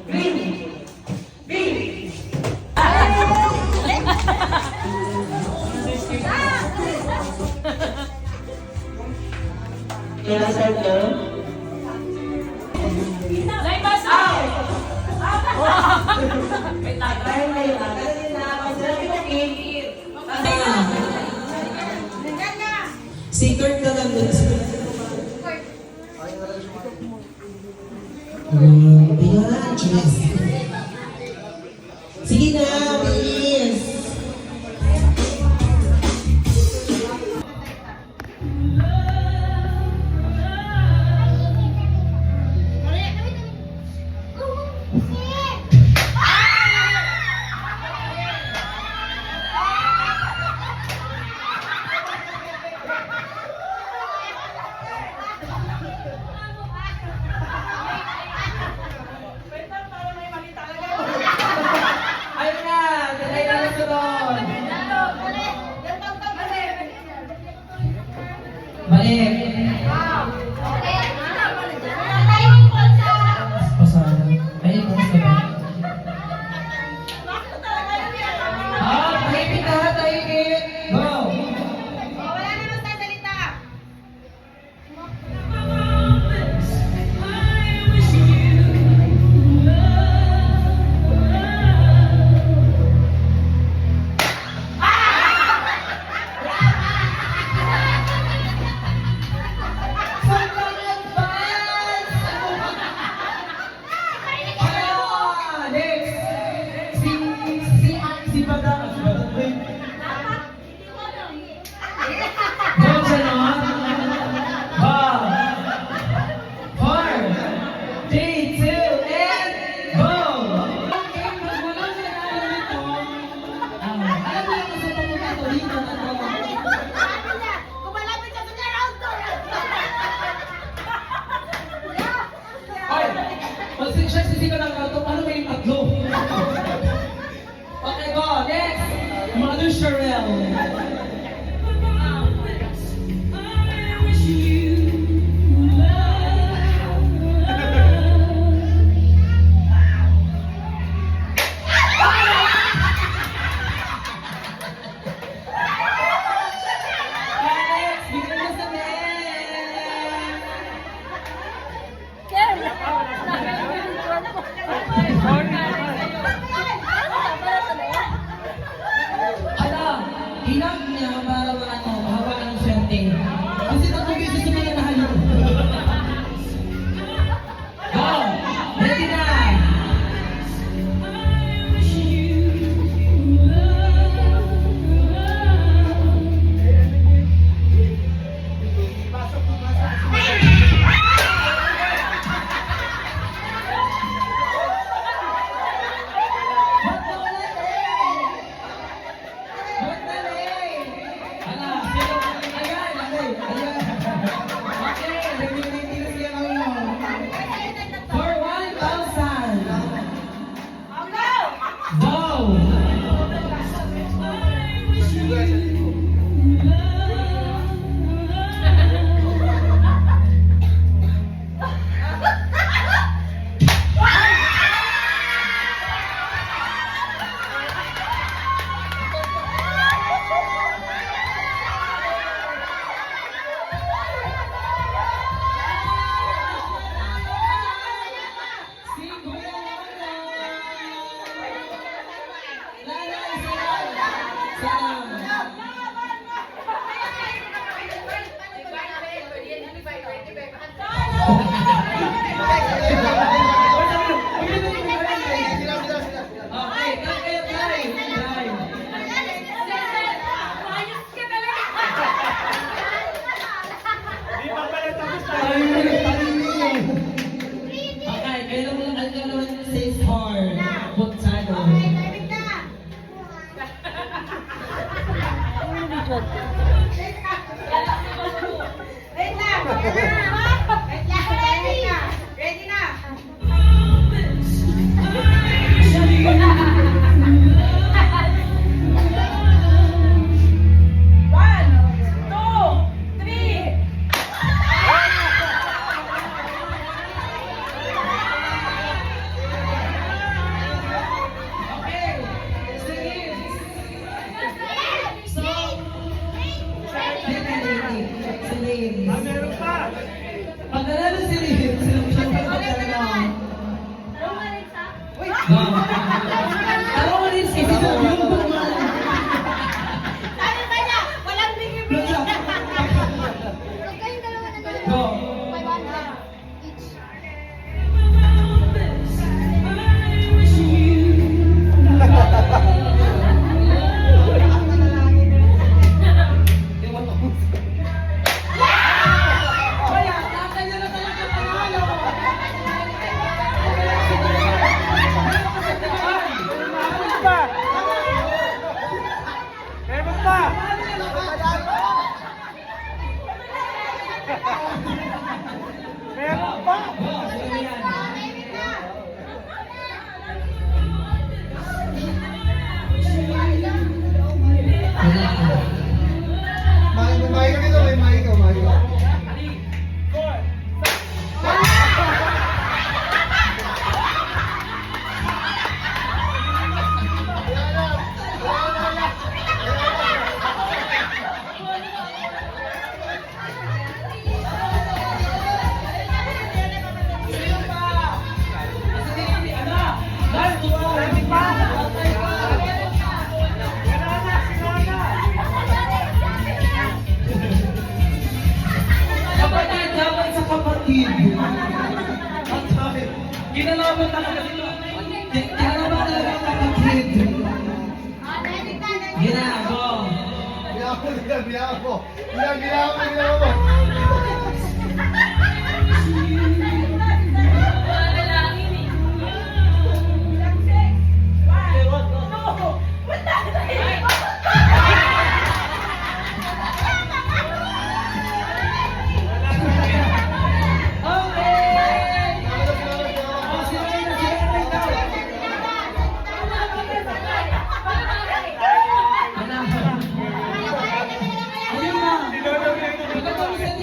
Green. Green. Kaya circle. Laimas out! Wait lang, tayo na yun. Tagalin na ako. Sabi ko, Si Kurt na lang dun. Ayan, Jess. Sige na, bilis. ayun na. Dalay na lang doon. Balik. Pasada. Ayun, kumusta ba? Tahimik na, tahimik. Go! Magsisya ka ng auto, paano ba yung tatlo? Okay, go. Next. Mother Sherelle. Hinag niya para mahaba ng swerte. Kasi tatlong beses naman na nahalo. Go! Ready na! Ready na! Go. Alam mo rin, kasi sa yung naman. Sabi ba niya, walang bigay-bigay. Huwag kayong dalawa na lang. Go. 500 each. Kaya, nakakaya na talaga panalo. Meron pa! Meron pa! May ka dito, may ka, may ka. Kapatid, dapat sa kapatid. Ang sabi, ginalaban talaga dito. Ginalaban talaga ang kapatid. Ginago. Ginagawa mo. Okay! Oh, si Reyna, si Reyna ikaw. Ano? Ayun na. Pagkatapos natin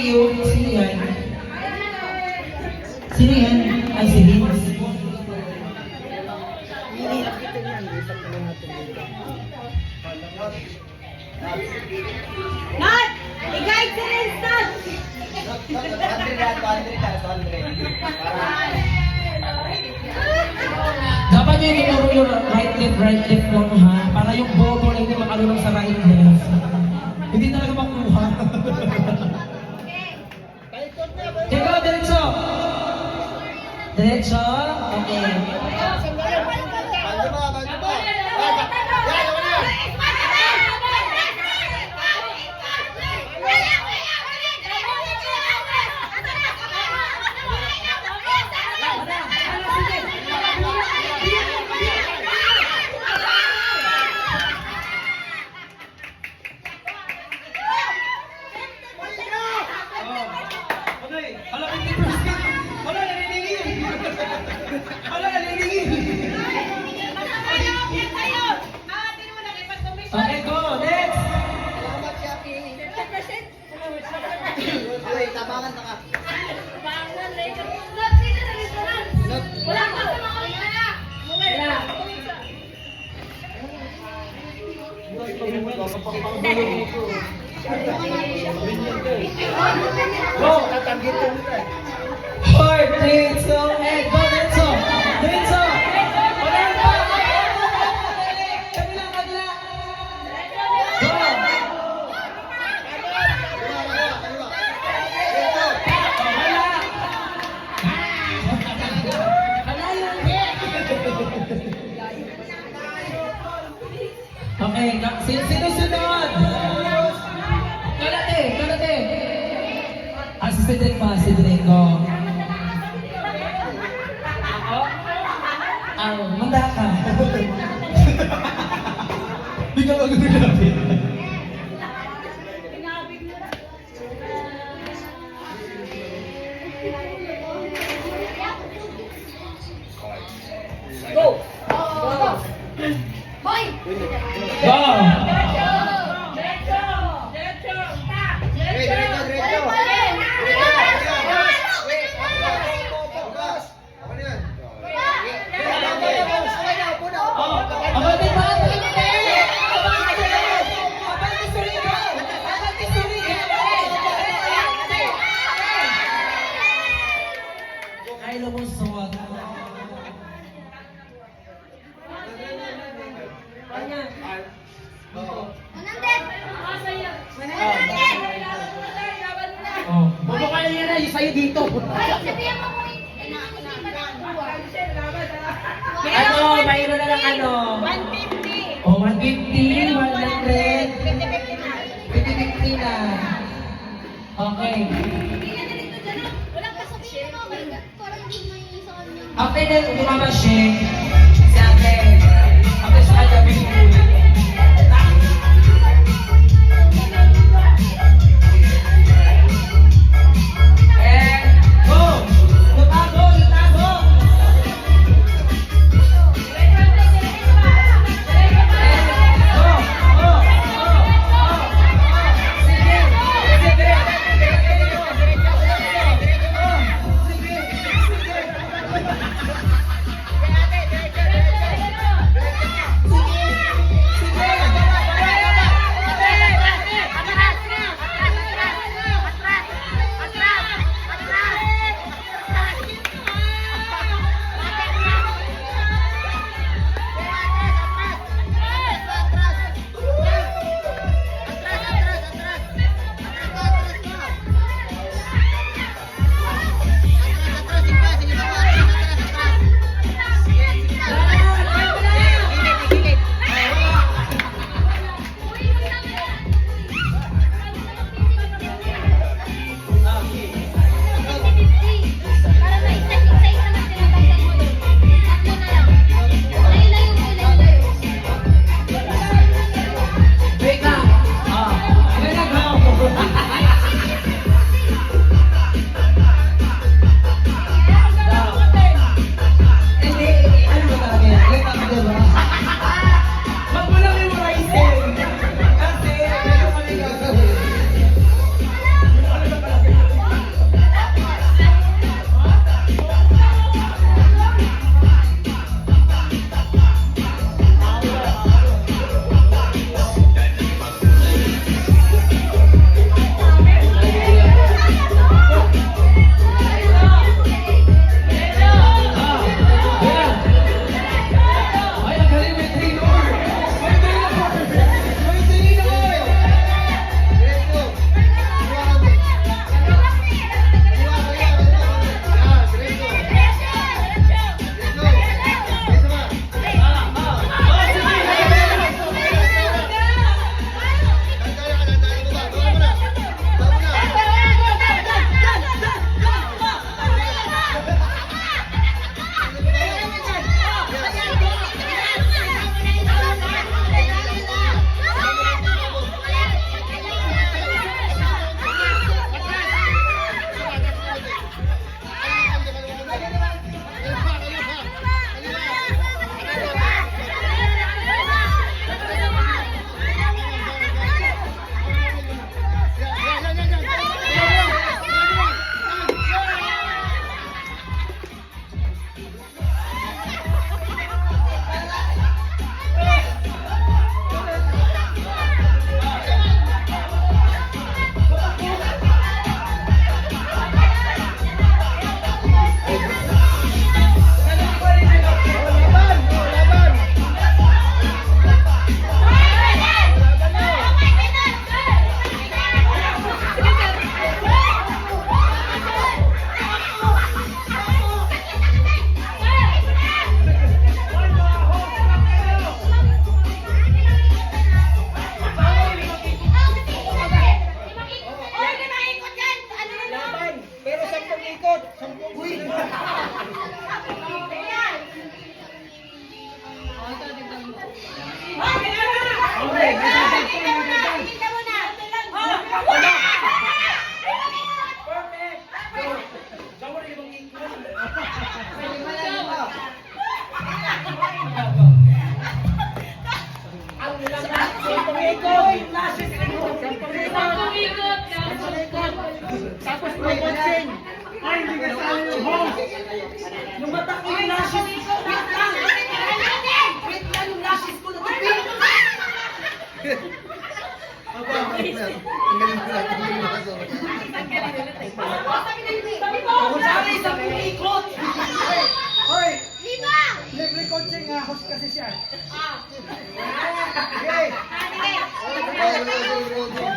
kayo. Sino yan? Sino yan? Ay, si Vince. Not! I-guide si Renz, Not! Dapat nyo ituturo yung right left lang ha. Para yung bobo na hindi makalulong sa right left. Hindi talaga makuha. Okay, go, diretso. Diretso? Okay. Bando ba? Bando ba? Yan, ako na. Hala, 50%. Hala, naniningil. Hala, naniningil. Okay, go. Next. Okay, tabangan na ka. Wala ka sa mga wala. Go. Hard, diretso. And go, diretso. Diretso. Wala pa. Kabila, kabila. Go. Okay, sino sunod? Kalate, kalate. Si Cedric pa, Cedric ko. Manda ka. Di ka mag-ulapit. Go! Hoy! Go! Abante pa! Abante Suriga! Abante Suriga! Ay, lumusot. Oh, bubukay niya na yung sa'yo dito. Sabihan mo mo Ano, mayroon na lang ano. 150. Oh, 150, 100, 50-50 na. Okay. Walang kasabihin mo. Parang hindi mo yung isa kanya. After na tumama siya, si ate, after sa kanya, and go! Lutago! Lutago! likod. Lashes mo. Tapos may coaching. Ay, hindi ka sali yung host. Lumatak ko yung lashes. Wait lang. Wait lang yung lashes ko. Natupin. Ang galing na. Ang galing na. Ako sana isang ikot. Hoy, Lima! libre coaching nga, host kasi siya. Ah. Okay. Ah, sige. Ay,